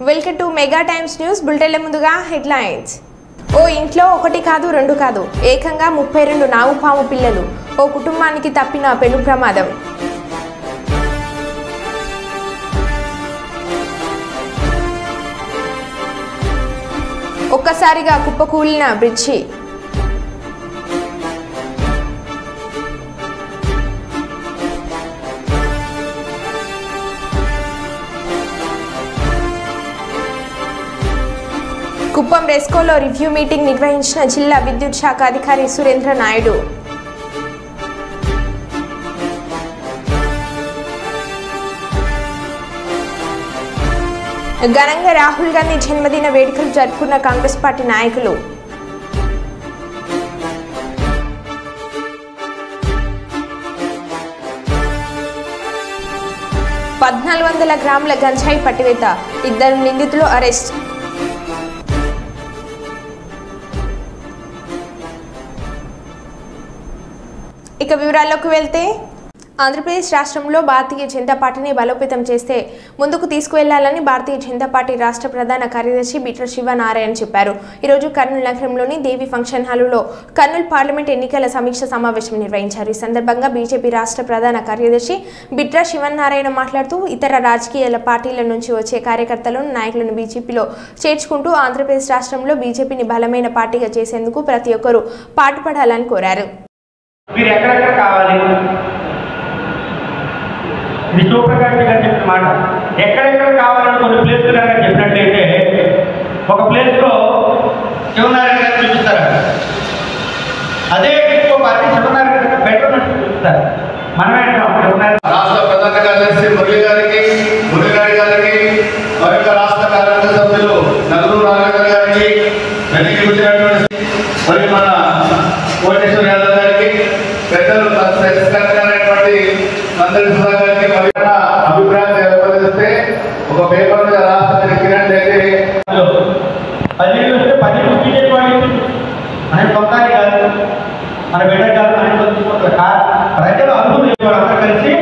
Welcome to Mega Times news బులెటిన్ల ముందుగా headlines. ఓ ఇంట్లో ఒకటి కాదు రెండు కాదు ఏకంగా 32 నాగుపాము పిల్లలు. ఓ కుటుంబానికి తప్పిన పెను ప్రమాదం. ఒక్కసారిగా కుప్పకూలిన బ్రిడ్జి. కుప్పం రెస్కోలో రివ్యూ మీటింగ్ నిర్వహించిన జిల్లా విద్యుత్ శాఖ అధికారి సురేంద్ర నాయుడు. ఘనంగా రాహుల్ గాంధీ జన్మదిన వేడుకలు జరుపుకున్న కాంగ్రెస్ పార్టీ నాయకులు. $1400 గ్రాముల గంజాయి పట్టివేత. 2 నిందితులు అరెస్ట్. ఇక వివరాల్లోకి వెళ్తే, ఆంధ్రప్రదేశ్ రాష్ట్రంలో భారతీయ జనతా పార్టీని బలోపేతం చేస్తే ముందుకు తీసుకువెళ్లాలని భారతీయ జనతా పార్టీ రాష్ట్ర ప్రధాన కార్యదర్శి బిట్ర శివనారాయణ చెప్పారు. ఈరోజు కర్నూలు నగరంలోని దేవి ఫంక్షన్ హాలులో కర్నూలు పార్లమెంట్ ఎన్నికల సమీక్ష సమావేశం నిర్వహించారు. ఈ సందర్భంగా బీజేపీ రాష్ట్ర ప్రధాన కార్యదర్శి బిట్ర శివనారాయణ మాట్లాడుతూ ఇతర రాజకీయ పార్టీల నుంచి వచ్చే కార్యకర్తలను నాయకులను బీజేపీలో చేర్చుకుంటూ ఆంధ్రప్రదేశ్ రాష్ట్రంలో బీజేపీని బలమైన పార్టీగా చేసేందుకు ప్రతి ఒక్కరూ పాటుపడాలని కోరారు. మీరు ఎక్కడెక్కడ కావాలి, ఇది సూప్రకాష్ గారు చెప్పిన మాట. ఎక్కడెక్కడ కావాలని కొన్ని ప్లేసులు కనుక చెప్పినట్లయితే ఒక ప్లేస్లో శివనారాయణ గారు చూపిస్తారు, అదే ఇంకో పార్టీ శివనారాయణ గారు బెటర్మెంట్ చూపిస్తారు. మనమే రాష్ట్ర ప్రధాన కార్యదర్శి మురళి గారికి, మురళి గారికి, మరొక రాష్ట్ర కార్యవర్గ సభ్యులు నలుగురు నాగరాజు గారికి, వెనక్కి వచ్చినటువంటి మరియు మన కోటేశ్వర యాదవ్ గారికి, పెద్దలు అనేటువంటి నందరి సుధా గారికి మరి అభిప్రాయం తెలియజేస్తే ఒక పేపర్ మీద రాష్ట్ర కిరణ్లయితే 10 వస్తే 10 బీజేపీ మన సొంతానికి కాదు, మన బిడ్డ కాదు, ప్రజలు అనుభవం అందరూ కలిసి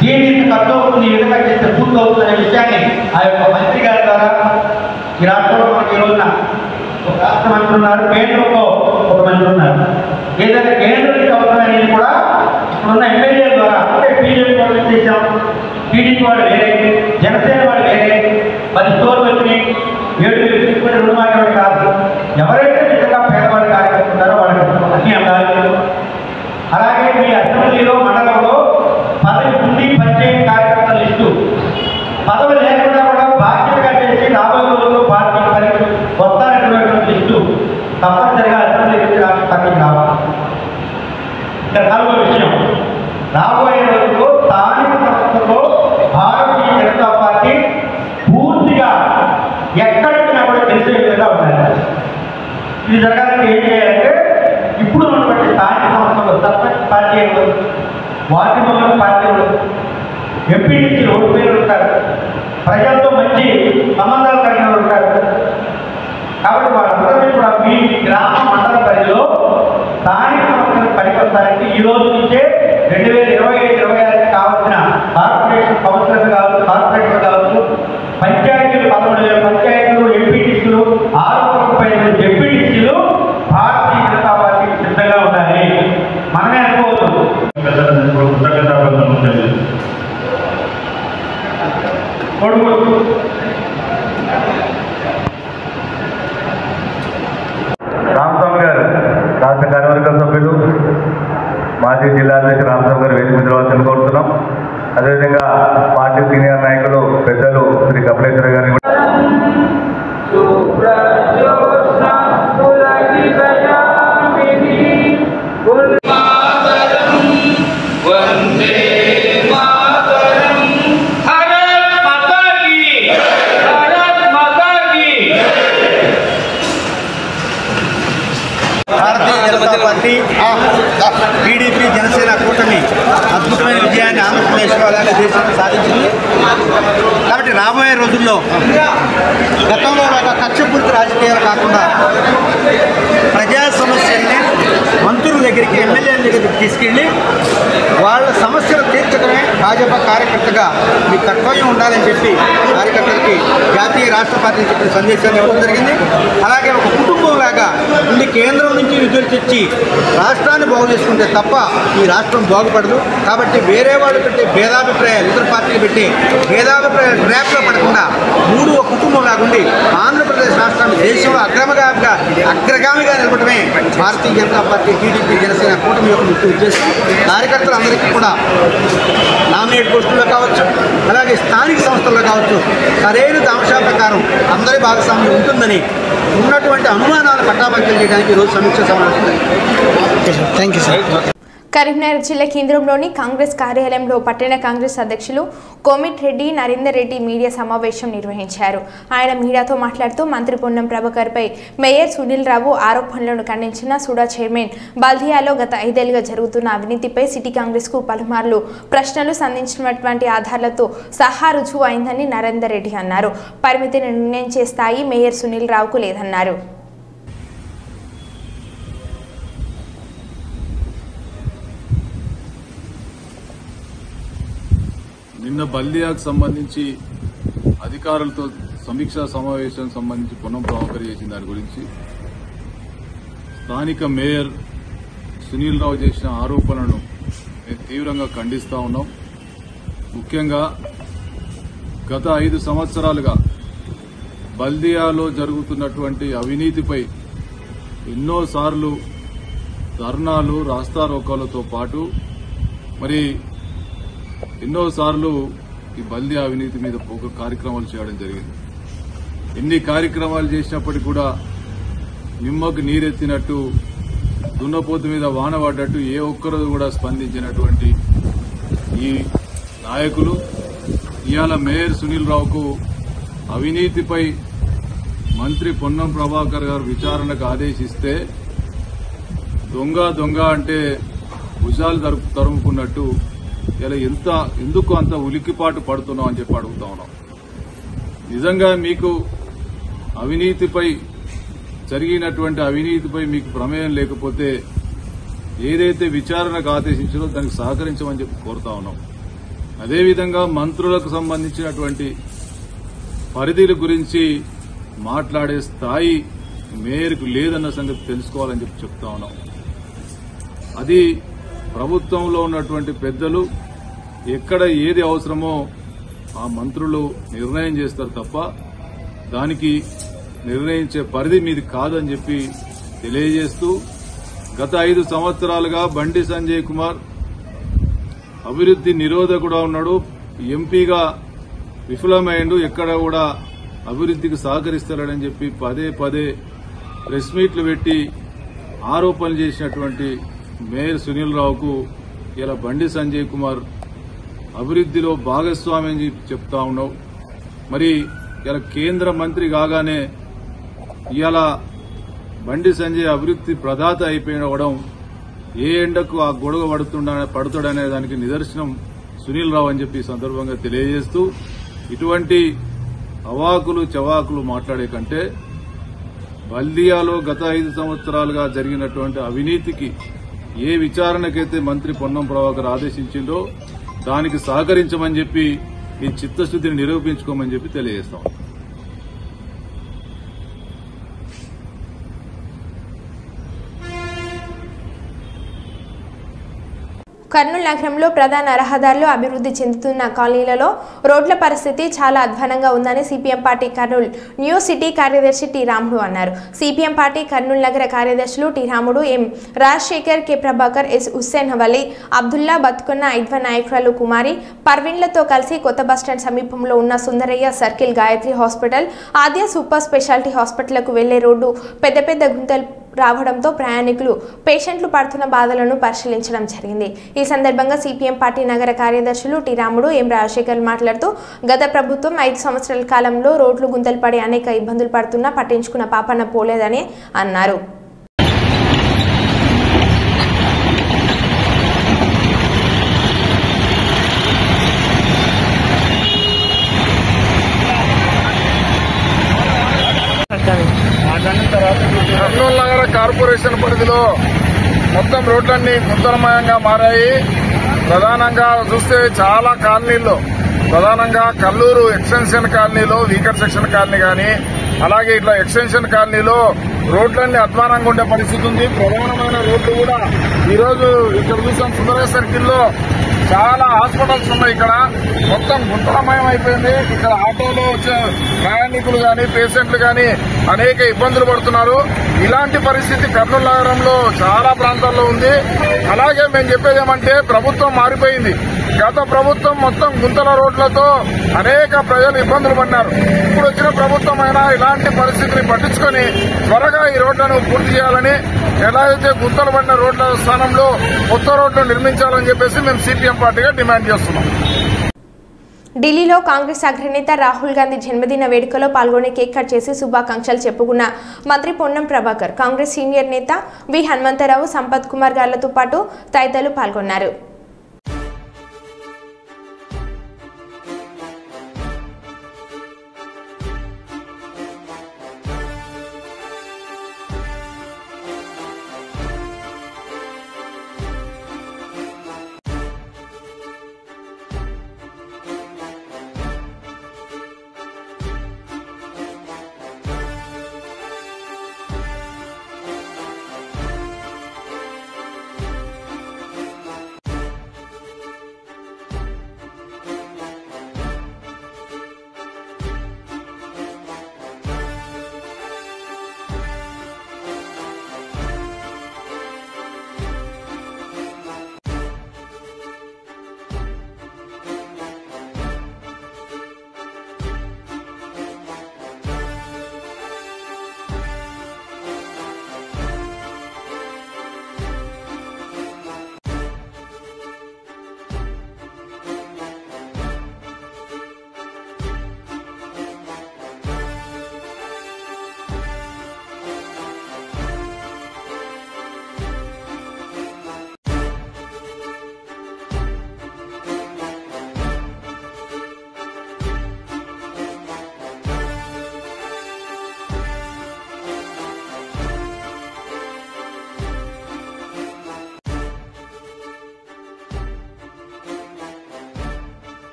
దీనికి ఖర్చు అవుతుంది, ఈ విధంగా చేస్తే పూర్తి అవుతుంది అనే విషయాన్ని ఆ యొక్క మంత్రి గారి ద్వారా ఈ రాష్ట్రంలో మనకి ఈ రోజున ఒక రాష్ట్ర మంత్రి ఉన్నారు, కేంద్రంలో ఒక మంత్రి ఉన్నారు. ఏదైనా కేంద్రానికి అవసరమైనది కూడా ఇప్పుడున్న ఎమ్మెల్యేల ద్వారా, అంటే బీజేపీ వాళ్ళు చేసాం, టీడీపీ వాళ్ళు వేరే, జనసేన వాళ్ళు వేరే, 10 స్టోర్లు వచ్చినాయి, 7,000 తీసుకుని రుణమాటలు కాదు. ఎవరైతే నిజంగా పేదవాళ్ళు కార్యకర్తున్నారో వాళ్ళకి అన్నీ అందాలి. అలాగే మీ అసెంబ్లీలో మండలంలో పదవి ఉంది, పంచాయతీ కార్యకర్తల లిస్టు పదవి లేకుండా కూడా బాధ్యతగా చేసి రాబోయే రోజుల్లో పార్టీ పనికి వస్తానటువంటి లిస్టు తప్పనిసరిగా అసెంబ్లీ నుంచి రాష్ట్ర పార్టీకి రావాలి. ఇక్కడ 4వ విషయం, రాబోయే రోజుల్లో స్థానిక సంస్థలో భారతీయ జనతా పార్టీ పూర్తిగా ఎక్కడికైనా కూడా తెలిసే విధంగా ఉండాలి. ఇది జరగాలంటే ఏం చేయాలంటే, ఇప్పుడు ఉన్నటువంటి స్థానిక సంస్థలు సర్పంచ్ పార్టీ ఉండదు, వార్డు మెంబర్ పార్టీ ఉండదు, ఎంపీటీసీ రోడ్డు పేరు ఉంటారు, ప్రజలతో మంచి సంబంధాలు కలిగిన ఉంటారు. కాబట్టి వాళ్ళందరినీ కూడా మీ గ్రామ మండల పరిధిలో స్థానిక సంస్థలు పనికొస్తానికి ఈ రోజు నుంచే 2025-26 కావాల్సిన కార్పొరేషన్ కౌన్సిలర్లు కావచ్చు, కార్పొరేటర్లు కావచ్చు, పంచాయతీలు 11,000 పంచాయతీలు, ఎంపీటీసీలు 6,000 ఎంపీటీసీలు భారతీయ జనతా పార్టీకి సిద్ధంగా ఉండాలి. మనమే అనుకోవద్దు. రామస్వామి గారు రాష్ట్ర కార్యవర్గ సభ్యులు, మాజీ జిల్లా అధ్యక్షుడు రామస్వామి గారు వేదిక మీద రావాల్సింది కోరుతున్నాం. అదేవిధంగా పార్టీ సీనియర్ నాయకులు పెద్దలు శ్రీ కపిలేశ్వర గారిని పార్టీ టీడీపీ జనసేన కూటమి అద్భుతమైన విజయాన్ని ఆంధ్రప్రదేశ్లో అలాగే దేశంలో సాధించింది. కాబట్టి రాబోయే రోజుల్లో గతంలో ఒక కక్షపూరిత రాజకీయాలు కాకుండా ప్రజా సమస్యల్ని మంత్రుల దగ్గరికి, ఎమ్మెల్యేల దగ్గరికి తీసుకెళ్ళి వాళ్ళ సమస్యలు తీర్చడమే భాజపా కార్యకర్తగా మీ కర్తవ్యం ఉండాలని చెప్పి కార్యకర్తలకి జాతీయ రాష్ట్ర పార్టీ చెప్పిన సందేశాన్ని ఇవ్వడం జరిగింది. అలాగే ఒక కుటుంబంలాగా ఉండి కేంద్రం నుంచి నిధులు తెచ్చి రాష్ట్రాన్ని బాగు చేసుకుంటే తప్ప ఈ రాష్ట్రం బాగుపడదు. కాబట్టి వేరే వాళ్ళు పెట్టే భేదాభిప్రాయాలు, ఇతర పార్టీలు పెట్టే భేదాభిప్రాయాలు ట్రాప్లో పడకుండా మూడు ఒక కుటుంబంలాగా ఉండి ఆంధ్రప్రదేశ్ రాష్ట్రాన్ని దేశంలో అగ్రగామిగా నిలబడమే భారతీయ జనతా పార్టీ, టీడీపీ, జనసేన కూటమి యొక్క ముఖ్య ఉద్దేశం. కార్యకర్తలందరికీ కూడా నామినేట్ పోస్టుల్లో కావచ్చు, అలాగే స్థానిక సంస్థల్లో కావచ్చు సరైన అంశా ప్రకారం అందరి భాగస్వామ్యం ఉంటుందని ఉన్నటువంటి అనుమానాలు పట్టాపంచలు చేయడానికి ఈరోజు సమీక్ష సమావేశం. Thank you sir. కరీంనగర్ జిల్లా కేంద్రంలోని కాంగ్రెస్ కార్యాలయంలో పట్టణ కాంగ్రెస్ అధ్యక్షులు కోమిటిరెడ్డి నరేందర్ రెడ్డి మీడియా సమావేశం నిర్వహించారు. ఆయన మీడియాతో మాట్లాడుతూ మంత్రి పొన్నం ప్రభాకర్పై మేయర్ సునీల్ రావు ఆరోపణలను ఖండించిన సుడా చైర్మన్ బల్దియాలో గత 5 ఏళ్లుగా జరుగుతున్న అవినీతిపై సిటీ కాంగ్రెస్కు పలుమార్లు ప్రశ్నలు సంధించినటువంటి ఆధారాలతో సహా రుజువు అయిందని నరేందర్ రెడ్డి అన్నారు. పరిమితిని నిర్ణయించే స్థాయి మేయర్ సునీల్ రావుకు లేదన్నారు. నిన్న బల్దియాకు సంబంధించి అధికారులతో సమీక్షా సమావేశం సంబంధించి పొన్నం ప్రభాకర్ చేసిన దాని గురించి స్థానిక మేయర్ సునీల్ రావు చేసిన ఆరోపణలను మేము తీవ్రంగా ఖండిస్తా ఉన్నాం. ముఖ్యంగా గత 5 సంవత్సరాలుగా బల్దియాలో జరుగుతున్నటువంటి అవినీతిపై ఎన్నోసార్లు ధర్నాలు, రాస్తారోకోలతో పాటు మరి ఎన్నోసార్లు ఈ బల్దియా అవినీతి మీద కార్యక్రమాలు చేయడం జరిగింది. ఎన్ని కార్యక్రమాలు చేసినప్పటికీ కూడా నిమ్మకు నీరెత్తినట్టు, దున్నపోతు మీద వాన పడ్డట్టు ఏ ఒక్కరు కూడా స్పందించినటువంటి ఈ నాయకులు ఇవాళ మేయర్ సునీల్ రావుకు అవినీతిపై మంత్రి పొన్నం ప్రభాకర్ గారు విచారణకు ఆదేశిస్తే దొంగ అంటే భుజాలు తరుముకున్నట్టు ఇలా ఎందుకు అంత ఉలిక్కిపాటు పడుతున్నాం అని చెప్పి అడుగుతా ఉన్నాం. నిజంగా మీకు జరిగినటువంటి అవినీతిపై మీకు ప్రమేయం లేకపోతే ఏదైతే విచారణకు ఆదేశించారో దానికి సహకరించమని చెప్పి కోరుతా ఉన్నాం. అదేవిధంగా మంత్రులకు సంబంధించినటువంటి పరిధిల గురించి మాట్లాడే స్థాయి మేయర్కు లేదన్న సంగతి తెలుసుకోవాలని చెప్పి చెప్తా ఉన్నాం. అది ప్రభుత్వంలో ఉన్నటువంటి పెద్దలు ఎక్కడ ఏది అవసరమో ఆ మంత్రులు నిర్ణయం చేస్తారు తప్ప దానికి నిర్ణయించే పరిధి మీది కాదని చెప్పి తెలియజేస్తూ గత 5 సంవత్సరాలుగా బండి సంజయ్ కుమార్ అభివృద్ది నిరోధకుడా ఉన్నాడు, ఎంపీగా విఫలమైండు, ఎక్కడ కూడా అభివృద్దికి సహకరిస్తారని చెప్పి పదే ప్రెస్ మీట్లు పెట్టి ఆరోపణలు చేసినటువంటి మేయర్ సునీల్ రావుకు ఇలా బండి సంజయ్ కుమార్ అభివృద్దిలో భాగస్వామ్యం చెప్తా ఉన్నావు. మరి ఇలా కేంద్ర మంత్రి కాగానే ఇవాళ బండి సంజయ్ అభివృద్ది ప్రదాత అయిపోవడం ఏ ఎండకు ఆ గొడవ పడుతాడనే దానికి నిదర్శనం సునీల్ రావు అని చెప్పి ఈ సందర్భంగా తెలియజేస్తూ ఇటువంటి అవాకులు చవాకులు మాట్లాడే కంటే బల్దియాలో గత 5 సంవత్సరాలుగా జరిగినటువంటి అవినీతికి ఏ విచారణకైతే మంత్రి పొన్నం ప్రభాకర్ ఆదేశించిందో దానికి సహకరించమని చెప్పి ఈ చిత్తశుద్ధిని నిరూపించుకోమని చెప్పి తెలియజేస్తాం. కర్నూలు నగరంలో ప్రధాన రహదారులు అభివృద్ధి చెందుతున్న కాలనీలలో రోడ్ల పరిస్థితి చాలా అధ్వానంగా ఉందని CPM party Kurnool new city కార్యదర్శి టి రాముడు అన్నారు. సిపిఎం పార్టీ కర్నూలు నగర కార్యదర్శులు టి రాముడు, ఎం రాజశేఖర్, కె ప్రభాకర్, ఎస్ హుస్సేన్ వలి, అబ్దుల్లా, బతుకున్న ఐద్వ నాయకురాలు కుమారి పర్వీన్లతో కలిసి కొత్త బస్టాండ్ సమీపంలో ఉన్న సుందరయ్య సర్కిల్, గాయత్రి హాస్పిటల్, ఆద్య సూపర్ స్పెషాలిటీ హాస్పిటల్కు వెళ్లే రోడ్డు పెద్ద గుంతలు రావడంతో ప్రయాణికులు, పేషెంట్లు పడుతున్న బాధలను పరిశీలించడం జరిగింది. ఈ సందర్భంగా సిపిఎం పార్టీ నగర కార్యదర్శులు టి రాముడు, ఎం రాజశేఖర్ మాట్లాడుతూ గత ప్రభుత్వం 5 సంవత్సరాల కాలంలో రోడ్లు గుంతలు పడి అనేక ఇబ్బందులు పడుతున్నా పట్టించుకున్న పాపన పోలేదని అన్నారు. Gracias. కార్పొరేషన్ పరిధిలో మొత్తం రోడ్లన్నీ గుంతలమయంగా మారాయి. ప్రధానంగా చూస్తే చాలా కాలనీల్లో, ప్రధానంగా కల్లూరు ఎక్స్టెన్షన్ కాలనీలో వీకర్ సెక్షన్ కాలనీ కానీ, అలాగే ఇట్లా ఎక్స్టెన్షన్ కాలనీలో రోడ్లన్నీ అధ్వానంగా ఉండే పరిస్థితి ఉంది. ప్రధానమైన రోడ్లు కూడా ఈరోజు ఇక్కడ చూసాం సుందర సర్కిల్లో చాలా హాస్పిటల్స్ ఉన్నాయి. ఇక్కడ మొత్తం గుంతలమయం అయిపోయింది. ఇక్కడ ఆటోలో వచ్చే ప్రయాణికులు కానీ పేషెంట్లు కానీ అనేక ఇబ్బందులు పడుతున్నారు. ఇలాంటి పరిస్థితి కర్నూలు నగరంలో చాలా ప్రాంతాల్లో ఉంది. అలాగే మేము చెప్పేది ఏమంటే ప్రభుత్వం మారిపోయింది. గత ప్రభుత్వం మొత్తం గుంతల రోడ్లతో అనేక ప్రజలు ఇబ్బందులు పడినారు. ఇప్పుడు వచ్చిన ప్రభుత్వం అయినా ఇలాంటి పరిస్థితిని పట్టించుకొని త్వరగా ఈ రోడ్లను పూర్తి చేయాలని, ఎలా అయితే గుంతలు పడిన రోడ్ల స్థానంలో కొత్త రోడ్లు నిర్మించాలని చెప్పేసి మేము సిపిఎం పార్టీగా డిమాండ్ చేస్తున్నాం. ఢిల్లీలో కాంగ్రెస్ అగ్రనేత రాహుల్ గాంధీ జన్మదిన వేడుకలో పాల్గొని కేక్ కట్ చేసి శుభాకాంక్షలు చెప్పుకున్న మంత్రి పొన్నం ప్రభాకర్, కాంగ్రెస్ సీనియర్ నేత వి హనుమంతరావు, సంపత్ కుమార్ గాళ్లతో పాటు తదితరులు పాల్గొన్నారు.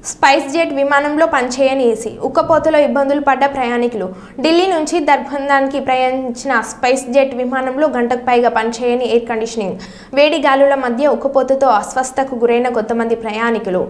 స్పైస్ జెట్ విమానంలో పనిచేయని ఏసీ, ఉక్కపోతలో ఇబ్బందులు పడ్డ ప్రయాణికులు. ఢిల్లీ నుంచి దర్భంగానికి ప్రయాణించిన స్పైస్ జెట్ విమానంలో గంటకు పైగా పనిచేయని ఎయిర్ కండిషనింగ్, వేడి గాలుల మధ్య ఉక్కపోతతో అస్వస్థతకు గురైన కొంతమంది ప్రయాణికులు.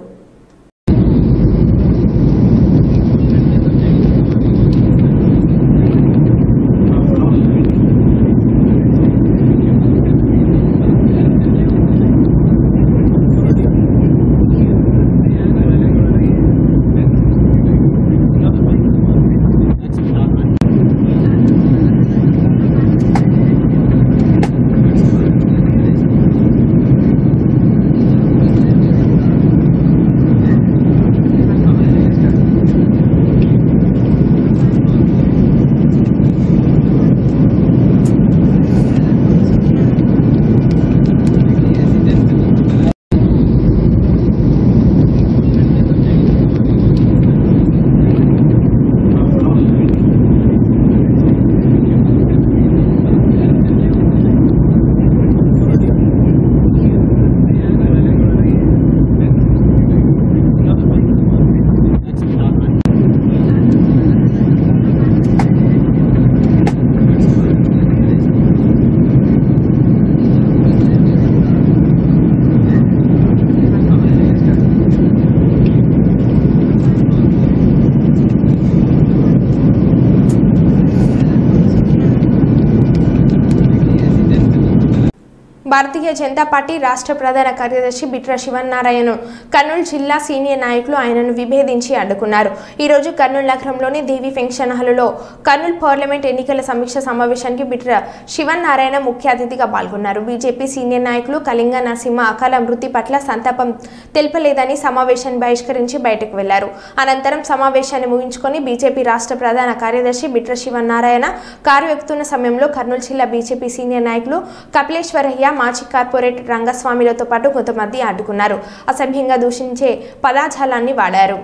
భారతీయ జనతా పార్టీ రాష్ట్ర ప్రధాన కార్యదర్శి బిట్ర శివనారాయణ కర్నూలు జిల్లా సీనియర్ నాయకులు ఆయనను విభేదించి అడ్డుకున్నారు. ఈరోజు కర్నూలు నగరంలోని దేవి ఫంక్షన్ హాలులో కర్నూలు పార్లమెంట్ ఎన్నికల సమీక్ష సమావేశానికి బిట్ర శివనారాయణ ముఖ్య అతిథిగా పాల్గొన్నారు. బీజేపీ సీనియర్ నాయకులు కళింగ నరసింహ అకాల మృతి పట్ల సంతాపం తెలపలేదని సమావేశాన్ని బహిష్కరించి బయటకు వెళ్లారు. అనంతరం సమావేశాన్ని ముగించుకొని బీజేపీ రాష్ట్ర ప్రధాన కార్యదర్శి బిట్ర శివనారాయణ కారు ఎక్కుతున్న సమయంలో కర్నూలు జిల్లా బీజేపీ సీనియర్ నాయకులు కపిలేశ్వరయ్య, మాజీ కార్పొరేట్ రంగస్వామిలతో పాటు కొంతమంది అడ్డుకున్నారు. అసభ్యంగా దూషించే పదాజాలాన్ని వాడారు.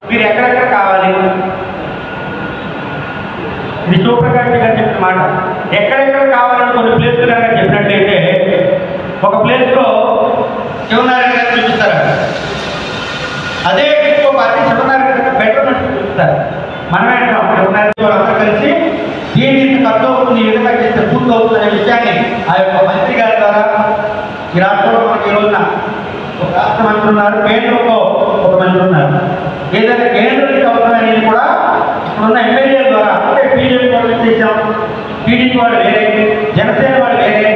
మీరు ఎక్కడెక్కడ కావాలి, ఇది శివప్రకాష్ గారు చెప్పిన మాట. ఎక్కడెక్కడ కావాలని కొన్ని ప్లేసులు కనుక చెప్పినట్లయితే ఒక ప్లేస్లో శివనారాయణ గారు చూపిస్తారు. అదే ఇంకో పార్టీ శివనారాయణ గారు బెటర్మెంట్ చూపిస్తారు. మనమే అంటాం శివనారాయణ వాళ్ళందరూ కలిసి దీన్ని ఖర్చు అవుతుంది, ఈ విధంగా చేస్తే పూర్తి అవుతుందనే విషయాన్ని ఆ యొక్క మంత్రి గారి ద్వారా ఈ రాష్ట్రంలో మనకి ఈ రోజున ఒక రాష్ట్ర మంత్రి ఉన్నారు, కేంద్రంలో ఒక మంత్రి ఉన్నారు. ఏదైనా కేంద్రానికి అవసరమైనది కూడా ఇప్పుడున్న ఎమ్మెల్యేల ద్వారా, అంటే బీజేపీ వాళ్ళు చేసాం, టీడీపీ వాళ్ళు వేరే, జనసేన వాళ్ళు వేరే,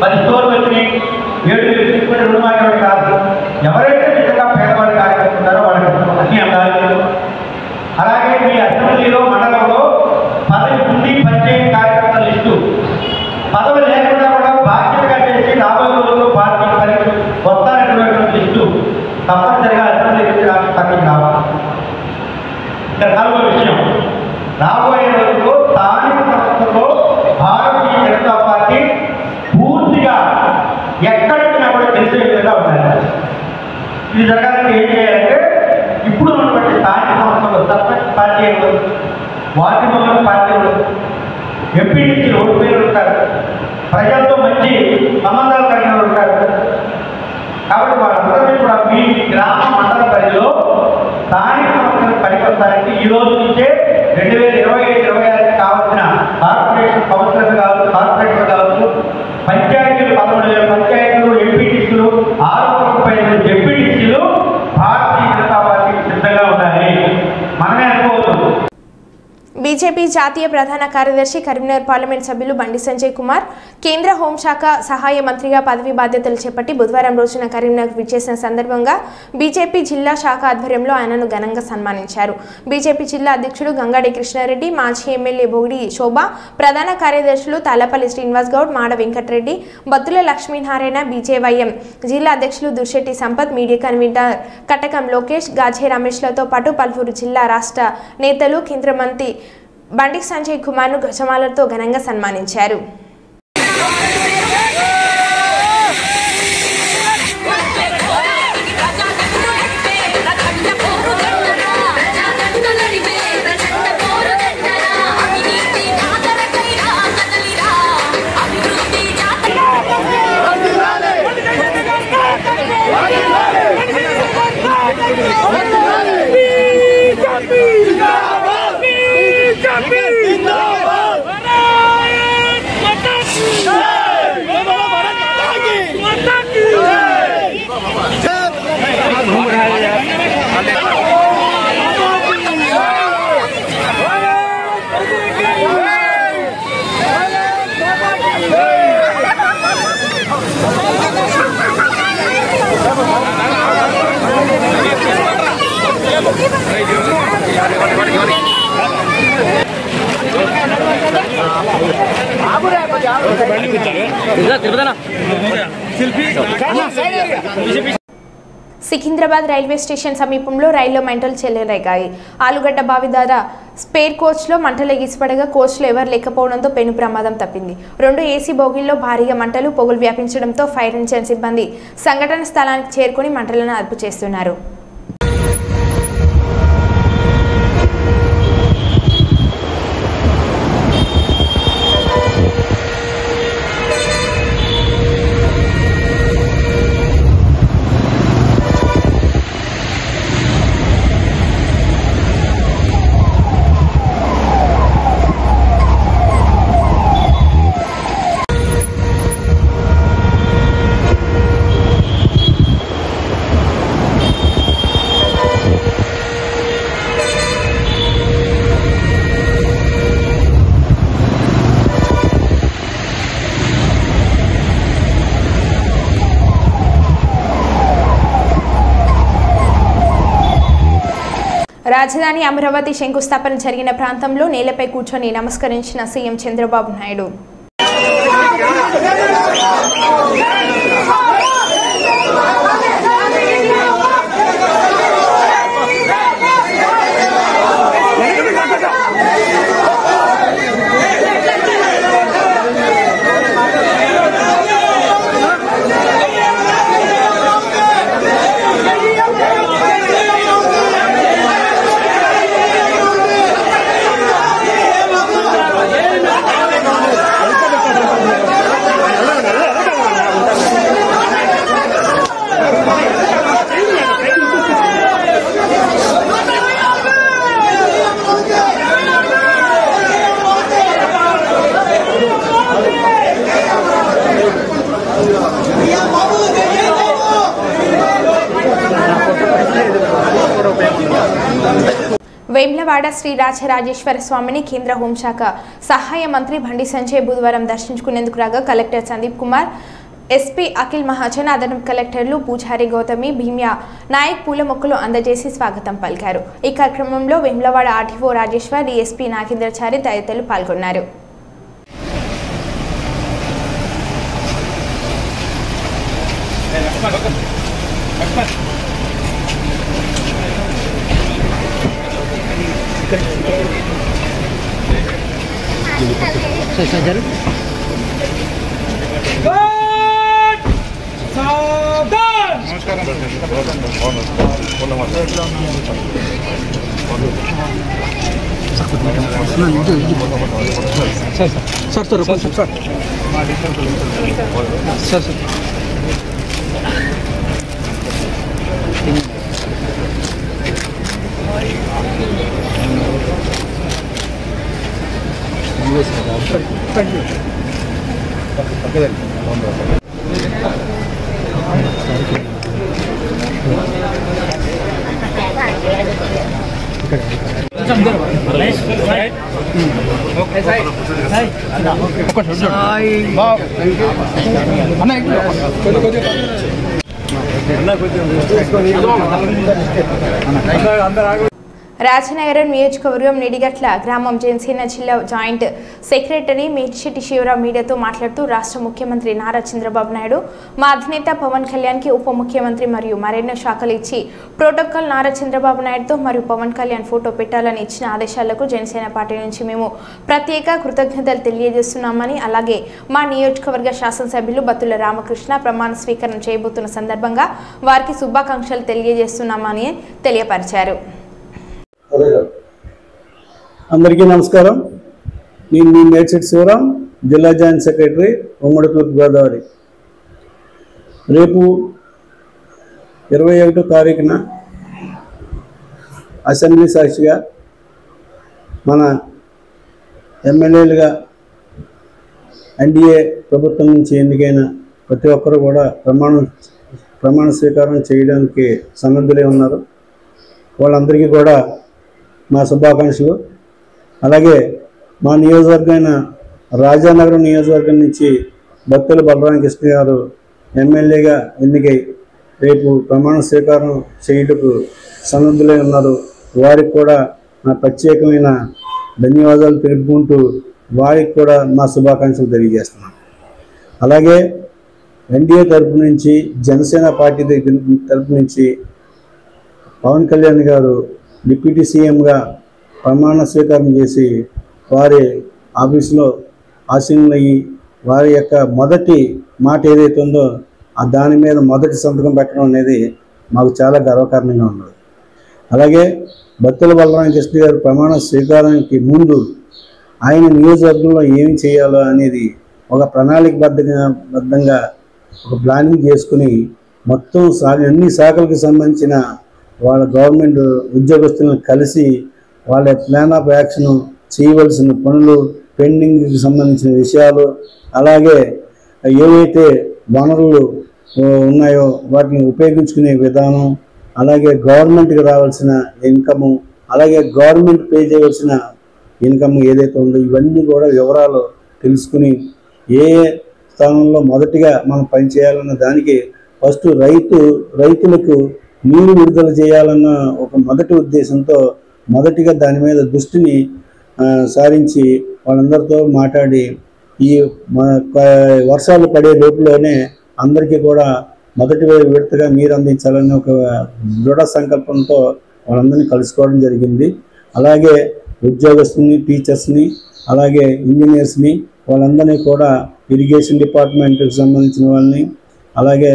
10 స్టోర్లు వచ్చినాయి, 7,000 తీసుకుని రుణమాటలు కాదు. ఎవరైతే నిజంగా పేదవాళ్ళు కార్యకర్తున్నారో వాళ్ళకి అన్ని అందాలు. అలాగే మీ అసెంబ్లీలో మండలంలో పదవి ఉండి పనిచేయని కార్యకర్తల లిస్టు, పదవి లేకుండా కూడా బాధ్యతగా చేసి రాబోయే రోజుల్లో పార్టీ పనికి వస్తారనేటువంటి లిస్టు తప్పనిసరిగా అసెంబ్లీ నుంచి రాష్ట్ర పార్టీకి రావాలి. ఇంకా 4వ విషయం, రాబోయే రోజుల్లో స్థానిక సంస్థల్లో భారతీయ జనతా పార్టీ పూర్తిగా ఎక్కడికి కూడా తెలిసే విధంగా ఉండాలి. ఇది జరగాలంటే ఏం చేయాలంటే ఇప్పుడు ఉన్నటువంటి స్థానిక సంస్థలు సర్పంచ్ పార్టీ ఉండదు, వార్డు మెంబర్ పార్టీ ఉండదు, ఎంపీటీసీ రోడ్డు పేరు ఉంటారు, ప్రజలతో మంచి సంబంధాలు కలిగిన ఉంటారు. కాబట్టి వాళ్ళందరినీ కూడా మీ గ్రామ మండల పరిధిలో స్థానిక సంస్థలకు పనికొస్తానికి ఈ రోజు నుంచే 2025-26 కావాల్సిన కార్పొరేషన్ కౌన్సిలర్లు కావచ్చు, కార్పొరేటర్లు కావచ్చు, పంచాయతీలు 13,000 పంచాయతీలు, ఎంపీటీసీలు 6,000 ఎంపీటీసీలు భారతీయ జనతా పార్టీకి సిద్ధంగా ఉండాలి. మనమే అనుకోవచ్చు. బీజేపీ జాతీయ ప్రధాన కార్యదర్శి కరీంనగర్ పార్లమెంట్ సభ్యులు బండి సంజయ్ కుమార్ కేంద్ర హోంశాఖ సహాయ మంత్రిగా పదవి బాధ్యతలు చేపట్టి బుధవారం రోజున కరీంనగర్ విచ్చేసిన సందర్భంగా బీజేపీ జిల్లా శాఖ ఆధ్వర్యంలో ఆయనను ఘనంగా సన్మానించారు. బీజేపీ జిల్లా అధ్యక్షుడు గంగాడి కృష్ణారెడ్డి, మాజీ ఎమ్మెల్యే బోగిడి శోభ, ప్రధాన కార్యదర్శులు తాళ్లపల్లి శ్రీనివాస్ గౌడ్, మాడ వెంకటరెడ్డి, బత్తుల లక్ష్మీనారాయణ, బీజేవైఎం జిల్లా అధ్యక్షులు దుర్శెట్టి సంపత్, మీడియా కన్వీనర్ కటకం లోకేష్, గాజే రమేష్లతో పాటు పలువురు జిల్లా రాష్ట్ర నేతలు, కేంద్ర మంత్రి బండి సంజయ్ కుమార్ను గజమాలతో ఘనంగా సన్మానించారు. సికింద్రాబాద్ రైల్వే స్టేషన్ సమీపంలో రైల్లో మంటలు చెలరేగాయి. ఆలుగడ్డ బావి ద్వారా స్పేర్ కోచ్లో మంటలు ఎగిసిపడగా కోచ్లో ఎవరు లేకపోవడంతో పెను ప్రమాదం తప్పింది. 2 ఏసీ బోగీల్లో భారీగా మంటలు పొగలు వ్యాపించడంతో ఫైర్ ఇంజిన్ సిబ్బంది సంఘటన స్థలానికి చేరుకుని మంటలను అదుపు చేస్తున్నారు. రాజధాని అమరావతి శంకుస్థాపన జరిగిన ప్రాంతంలో నేలపై కూర్చొని నమస్కరించిన సీఎం చంద్రబాబు నాయుడు. వేములవాడ శ్రీ రాజరాజేశ్వర స్వామిని కేంద్ర హోంశాఖ సహాయ మంత్రి బండి సంజయ్ బుధవారం దర్శించుకునేందుకు రాగా కలెక్టర్ సందీప్ కుమార్, ఎస్పీ అఖిల్ మహాజన్, అదనపు కలెక్టర్లు పూజారి గౌతమి, భీమ్యా నాయక్ పూల మొక్కలు అందజేసి స్వాగతం పలికారు. ఈ కార్యక్రమంలో వేములవాడ ఆర్టీఓ రాజేశ్వర్, డీఎస్పీ నాగేంద్రచారి తదితరులు పాల్గొన్నారు. రాజనగరం నియోజకవర్గం నిడిగట్ల గ్రామం జనసేన జిల్లా జాయింట్ సెక్రటరీ మేటిశెట్టి శివరావు మీడియాతో మాట్లాడుతూ రాష్ట్ర ముఖ్యమంత్రి నారా చంద్రబాబు నాయుడు మా అధినేత పవన్ కళ్యాణ్కి ఉప ముఖ్యమంత్రి మరియు మరెన్నో శాఖలు ఇచ్చి ప్రోటోకాల్ నారా చంద్రబాబు నాయుడుతో మరియు పవన్ కళ్యాణ్ ఫోటో పెట్టాలని ఇచ్చిన ఆదేశాలకు జనసేన పార్టీ నుంచి మేము ప్రత్యేక కృతజ్ఞతలు తెలియజేస్తున్నామని, అలాగే మా నియోజకవర్గ శాసనసభ్యులు బత్తుల రామకృష్ణ ప్రమాణ స్వీకరణ చేయబోతున్న సందర్భంగా వారికి శుభాకాంక్షలు తెలియజేస్తున్నామని తెలియపరిచారు. అందరికీ నమస్కారం. నేను మీ మేటిశెట్టి శివరాం, జిల్లా జాయింట్ సెక్రటరీ, ఉమ్మడి తూర్పుగోదావరి. రేపు 21వ తారీఖున అసెంబ్లీ సాక్షిగా మన ఎమ్మెల్యేలుగా ఎన్డీఏ ప్రభుత్వం నుంచి ఎన్నికైన ప్రతి ఒక్కరు కూడా ప్రమాణ స్వీకారం చేయడానికి సన్నద్ధులై ఉన్నారు. వాళ్ళందరికీ కూడా మా శుభాకాంక్షలు. అలాగే మా నియోజకవర్గమైన రాజానగరం నియోజకవర్గం నుంచి బత్తుల బలరామకృష్ణ గారు ఎమ్మెల్యేగా ఎన్నికై రేపు ప్రమాణ స్వీకారం చేయుటకు సన్నద్ధులై ఉన్నారు. వారికి కూడా నా ప్రత్యేకమైన ధన్యవాదాలు తెలుపుకుంటూ వారికి కూడా మా శుభాకాంక్షలు తెలియజేస్తున్నాను. అలాగే ఎన్డీఏ తరపు నుంచి, జనసేన పార్టీ తరపు నుంచి పవన్ కళ్యాణ్ గారు డిప్యూటీ సీఎంగా ప్రమాణ స్వీకారం చేసి వారి ఆఫీసులో ఆసీనులయ్యి వారి యొక్క మొదటి మాట ఏదైతే ఉందో దాని మీద మొదటి సంతకం పెట్టడం అనేది మాకు చాలా గర్వకారణంగా ఉన్నది. అలాగే బత్తుల బలరామకృష్ణ గారు ప్రమాణ స్వీకారానికి ముందు ఆయన నియోజకవర్గంలో ఏమి చేయాలో అనేది ఒక ప్రణాళికబద్ధంగా ఒక ప్లానింగ్ చేసుకుని మొత్తం అన్ని శాఖలకు సంబంధించిన వాళ్ళ గవర్నమెంట్ ఉద్యోగస్తులను కలిసి వాళ్ళ ప్లాన్ ఆఫ్ యాక్షన్, చేయవలసిన పనులు, పెండింగ్కి సంబంధించిన విషయాలు, అలాగే ఏవైతే వనరులు ఉన్నాయో వాటిని ఉపయోగించుకునే విధానం, అలాగే గవర్నమెంట్కి రావాల్సిన ఇన్కము, అలాగే గవర్నమెంట్ పే చేయవలసిన ఇన్కమ్ ఏదైతే ఉందో ఇవన్నీ కూడా వివరాలు తెలుసుకుని ఏ స్థానంలో మొదటిగా మనం పనిచేయాలన్న దానికి ఫస్ట్ రైతులకు నీరు విడుదల చేయాలన్న ఒక మొదటి ఉద్దేశంతో మొదటిగా దాని మీద దృష్టిని సారించి వాళ్ళందరితో మాట్లాడి ఈ వర్షాలు పడే లోపులోనే అందరికీ కూడా మొదటి విడతగా నీరు అందించాలని ఒక దృఢ సంకల్పంతో వాళ్ళందరినీ కలుసుకోవడం జరిగింది. అలాగే ఉద్యోగస్తుని, టీచర్స్ని, అలాగే ఇంజనీర్స్ని వాళ్ళందరినీ కూడా ఇరిగేషన్ డిపార్ట్మెంట్కి సంబంధించిన వాళ్ళని, అలాగే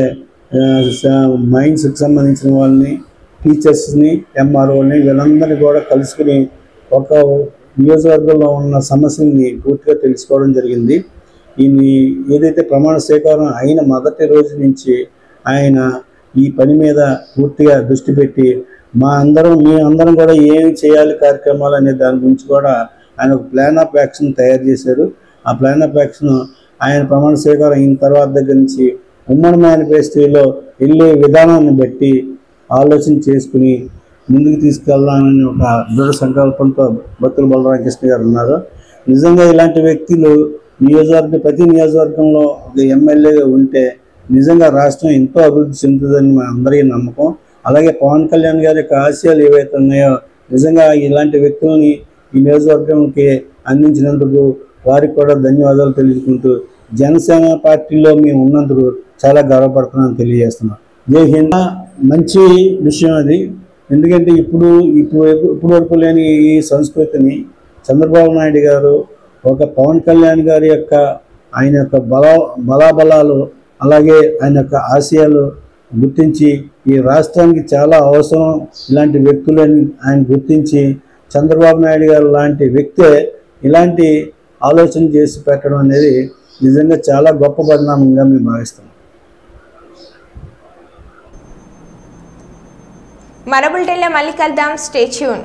మైన్స్కి సంబంధించిన వాళ్ళని, టీచర్స్ని, ఎంఆర్ఓని వీళ్ళందరినీ కూడా కలుసుకుని ఒక నియోజకవర్గంలో ఉన్న సమస్యల్ని పూర్తిగా తెలుసుకోవడం జరిగింది. ఏదైతే ప్రమాణ స్వీకారం అయిన మొదటి రోజు నుంచి ఆయన ఈ పని మీద పూర్తిగా దృష్టి పెట్టి మీ అందరం కూడా ఏం చేయాలి కార్యక్రమాలు అనే దాని గురించి కూడా ఆయన ఒక ప్లాన్ ఆఫ్ యాక్షన్ తయారు చేశారు. ఆ ప్లాన్ ఆఫ్ యాక్షన్ ఆయన ప్రమాణ స్వీకారం అయిన తర్వాత దగ్గర నుంచి ఉమ్మడి మేనిఫెస్టోలో వెళ్ళే విధానాన్ని బట్టి ఆలోచన చేసుకుని ముందుకు తీసుకెళ్లాలని ఒక దృఢ సంకల్పంతో బత్తుల బలరామకృష్ణ గారు ఉన్నారు. నిజంగా ఇలాంటి వ్యక్తులు ప్రతి నియోజకవర్గంలో ఒక ఎమ్మెల్యేగా ఉంటే నిజంగా రాష్ట్రం ఎంతో అభివృద్ధి చెందుతుందని మా అందరికీ నమ్మకం. అలాగే పవన్ కళ్యాణ్ గారి యొక్క ఆశయాలు ఏవైతే ఉన్నాయో నిజంగా ఇలాంటి వ్యక్తులని ఈ నియోజకవర్గంకి అందించినందుకు వారికి కూడా ధన్యవాదాలు తెలియజేసుకుంటూ జనసేన పార్టీలో మేము ఉన్నందుకు చాలా గర్వపడుతున్నామని తెలియజేస్తున్నాం. జై హింద్. మంచి విషయం అది. ఎందుకంటే ఇప్పుడు వరకు లేని ఈ సంస్కృతిని చంద్రబాబు నాయుడు గారు ఒక పవన్ కళ్యాణ్ గారి యొక్క ఆయన యొక్క బలాబలాలు అలాగే ఆయన యొక్క ఆశయాలు గుర్తించి ఈ రాష్ట్రానికి చాలా అవసరం ఇలాంటి వ్యక్తులని ఆయన గుర్తించి చంద్రబాబు నాయుడు గారు లాంటి వ్యక్తే ఇలాంటి ఆలోచన చేసి పెట్టడం అనేది నిజంగా చాలా గొప్ప పరిణామంగా మేము భావిస్తాం. మరో బులెటిన్లో మళ్ళీ కలుద్దాం. Stay tune.